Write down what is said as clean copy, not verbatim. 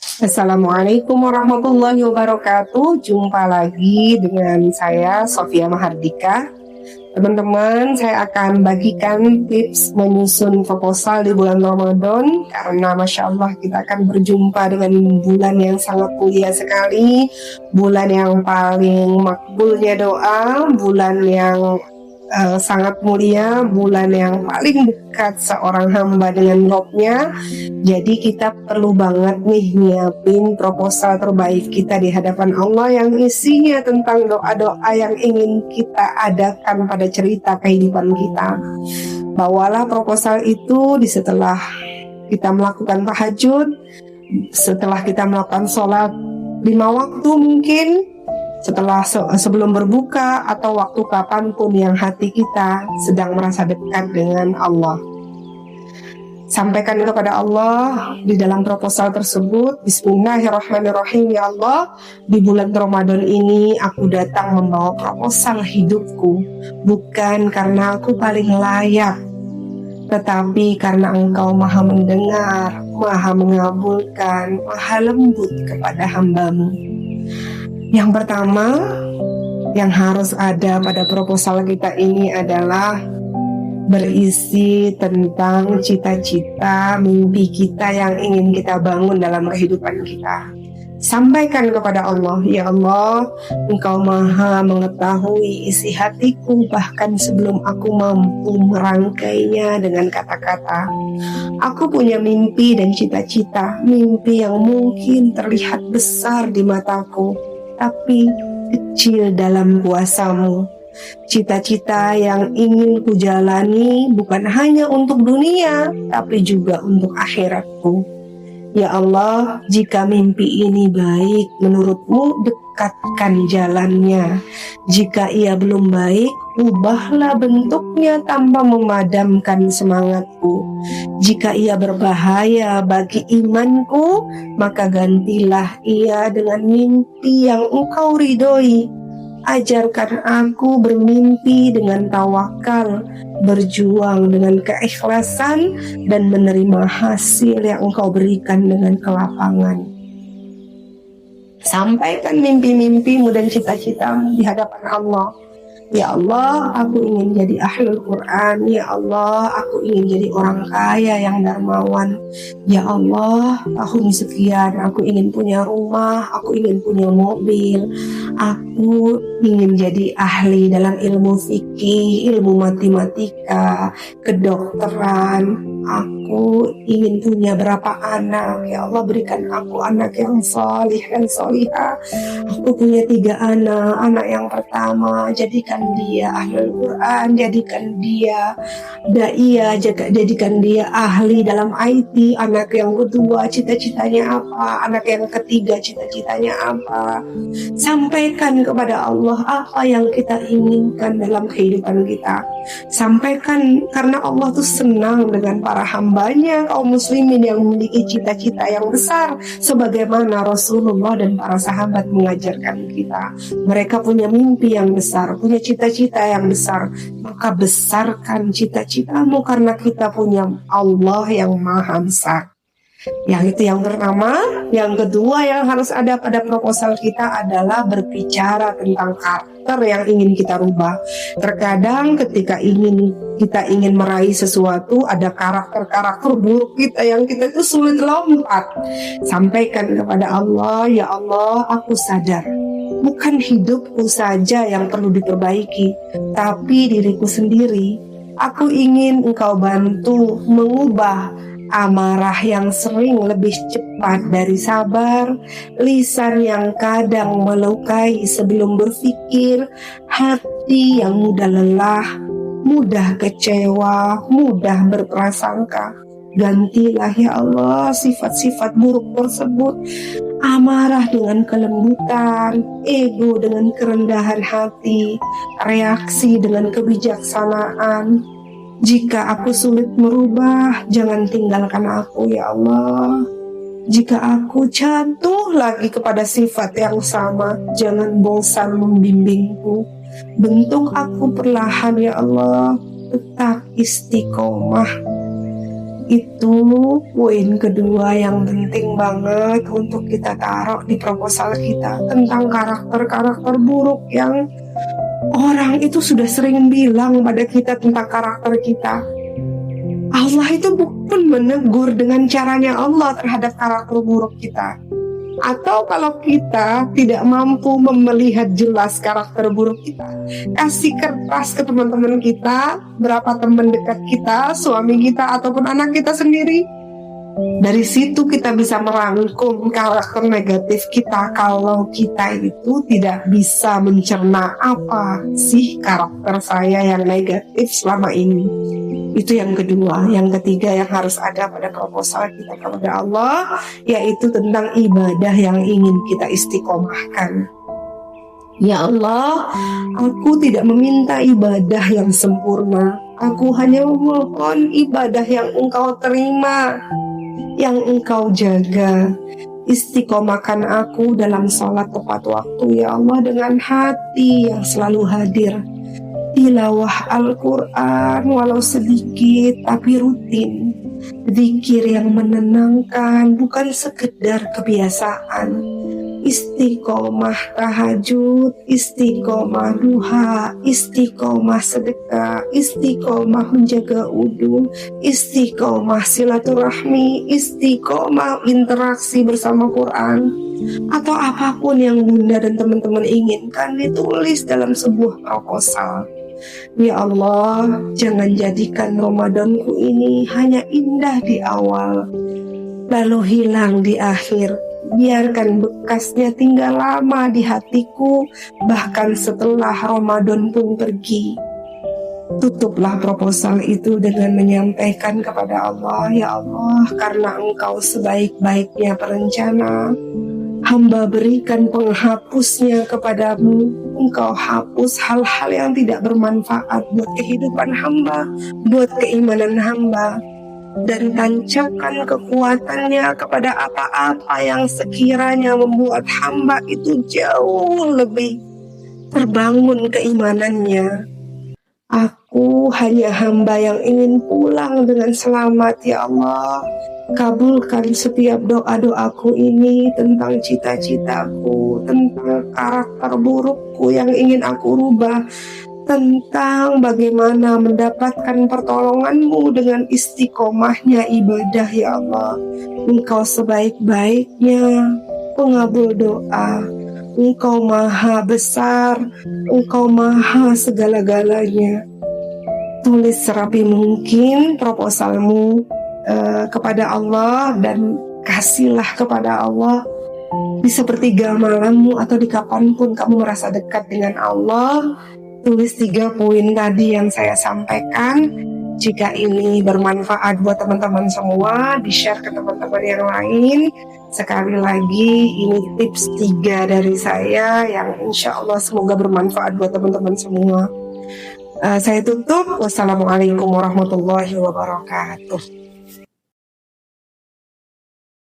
Assalamualaikum warahmatullahi wabarakatuh. Jumpa lagi dengan saya Sofia Mahardika. Teman-teman, saya akan bagikan tips menyusun proposal di bulan Ramadan karena Masya Allah kita akan berjumpa dengan bulan yang sangat mulia sekali, bulan yang paling makbulnya doa, bulan yang sangat mulia, bulan yang paling dekat seorang hamba dengan Robnya. Jadi kita perlu banget nih nyiapin proposal terbaik kita di hadapan Allah yang isinya tentang doa-doa yang ingin kita adakan pada cerita kehidupan kita. Bawalah proposal itu setelah kita melakukan tahajud, setelah kita melakukan sholat 5 waktu mungkin, sebelum berbuka atau waktu kapanpun yang hati kita sedang merasa dekat dengan Allah. Sampaikan kepada Allah di dalam proposal tersebut, Bismillahirrahmanirrahim. Ya Allah, di bulan Ramadan ini aku datang membawa proposal hidupku, bukan karena aku paling layak, tetapi karena Engkau maha mendengar, maha mengabulkan, maha lembut kepada hamba-Mu. Yang pertama yang harus ada pada proposal kita ini adalah berisi tentang cita-cita, mimpi kita yang ingin kita bangun dalam kehidupan kita. Sampaikan kepada Allah, ya Allah, Engkau maha mengetahui isi hatiku bahkan sebelum aku mampu merangkainya dengan kata-kata. Aku punya mimpi dan cita-cita, mimpi yang mungkin terlihat besar di mataku, tapi kecil dalam kuasa-Mu. Cita-cita yang ingin kujalani bukan hanya untuk dunia, tapi juga untuk akhiratku. Ya Allah, jika mimpi ini baik menurut-Mu, dekatkan jalannya. Jika ia belum baik, ubahlah bentuknya tanpa memadamkan semangatku. Jika ia berbahaya bagi imanku, maka gantilah ia dengan mimpi yang Engkau ridhoi. Ajarkan aku bermimpi dengan tawakal, berjuang dengan keikhlasan, dan menerima hasil yang Engkau berikan dengan kelapangan. Sampaikan mimpi-mimpimu dan cita-citamu di hadapan Allah. Ya Allah, aku ingin jadi ahlul Quran. Ya Allah, aku ingin jadi orang kaya yang dermawan. Ya Allah, tahun sekian aku ingin punya rumah, aku ingin punya mobil. Aku ingin jadi ahli dalam ilmu fikih, ilmu matematika, kedokteran. Aku ingin punya berapa anak. Ya Allah, berikan aku anak yang salih dan salihah. Aku punya 3 anak. Anak yang pertama, jadikan dia ahlul Quran, jadikan dia da'iyah, jadikan dia ahli dalam IT. Anak yang kedua, cita-citanya apa? Anak yang ketiga, cita-citanya apa? Sampaikan kepada Allah apa yang kita inginkan dalam kehidupan kita. Sampaikan, karena Allah tuh senang dengan para hambanya, kaum muslimin yang memiliki cita-cita yang besar, sebagaimana Rasulullah dan para sahabat mengajarkan kita. Mereka punya mimpi yang besar, punya cita-cita yang besar. Maka besarkan cita-citamu karena kita punya Allah yang maha besar. Yang itu yang pertama. Yang kedua yang harus ada pada proposal kita adalah berbicara tentang karakter yang ingin kita rubah. Terkadang ketika kita ingin meraih sesuatu, ada karakter-karakter buruk kita yang kita itu sulit lompat. Sampaikan kepada Allah, ya Allah, aku sadar bukan hidupku saja yang perlu diperbaiki, tapi diriku sendiri. Aku ingin Engkau bantu mengubah amarah yang sering lebih cepat dari sabar, lisan yang kadang melukai sebelum berpikir, hati yang mudah lelah, mudah kecewa, mudah berprasangka. Gantilah ya Allah sifat-sifat buruk tersebut. Amarah dengan kelembutan, ego dengan kerendahan hati, reaksi dengan kebijaksanaan. Jika aku sulit merubah, jangan tinggalkan aku ya Allah. Jika aku jatuh lagi kepada sifat yang sama, jangan bosan membimbingku. Bentuk aku perlahan ya Allah, tetap istiqomah. Itu poin kedua yang penting banget untuk kita taruh di proposal kita, tentang karakter-karakter buruk yang orang itu sudah sering bilang pada kita tentang karakter kita. Allah itu pun menegur dengan caranya Allah terhadap karakter buruk kita. Atau kalau kita tidak mampu melihat jelas karakter buruk kita, kasih kertas ke teman-teman kita, berapa teman dekat kita, suami kita ataupun anak kita sendiri. Dari situ kita bisa merangkum karakter negatif kita kalau kita itu tidak bisa mencerna apa sih karakter saya yang negatif selama ini. Itu yang kedua. Yang ketiga yang harus ada pada proposal kita kepada Allah, yaitu tentang ibadah yang ingin kita istiqomahkan. Ya Allah, aku tidak meminta ibadah yang sempurna. Aku hanya memohon ibadah yang Engkau terima, yang Engkau jaga. Istiqomahkan aku dalam sholat tepat waktu, ya Allah, dengan hati yang selalu hadir. Tilawah Al-Quran walau sedikit tapi rutin. Zikir yang menenangkan, bukan sekedar kebiasaan. Istiqomah tahajud, istiqomah duha, istiqomah sedekah, istiqomah menjaga wudu, istiqomah silaturahmi, istiqomah interaksi bersama Quran, atau apapun yang Bunda dan teman-teman inginkan ditulis dalam sebuah proposal. Ya Allah, jangan jadikan Ramadanku ini hanya indah di awal, lalu hilang di akhir. Biarkan bekasnya tinggal lama di hatiku, bahkan setelah Ramadan pun pergi. Tutuplah proposal itu dengan menyampaikan kepada Allah, ya Allah, karena Engkau sebaik-baiknya perencana, hamba berikan penghapusnya kepadamu. Engkau hapus hal-hal yang tidak bermanfaat buat kehidupan hamba, buat keimanan hamba, dan tancapkan kekuatannya kepada apa-apa yang sekiranya membuat hamba itu jauh lebih terbangun keimanannya. Aku hanya hamba yang ingin pulang dengan selamat, ya Allah. Kabulkan setiap doa-doaku ini tentang cita-citaku, tentang karakter burukku yang ingin aku rubah, tentang bagaimana mendapatkan pertolongan-Mu dengan istiqomahnya ibadah, ya Allah. Engkau sebaik-baiknya pengabul doa. Engkau maha besar, Engkau maha segala-galanya. Tulis serapi mungkin proposalmu kepada Allah dan kasihlah kepada Allah di sepertiga malammu atau di kapanpun kamu merasa dekat dengan Allah. Tulis 3 poin tadi yang saya sampaikan. Jika ini bermanfaat buat teman-teman semua, di-share ke teman-teman yang lain. Sekali lagi, ini tips 3 dari saya yang insya Allah semoga bermanfaat buat teman-teman semua. Saya tutup. Wassalamualaikum warahmatullahi wabarakatuh.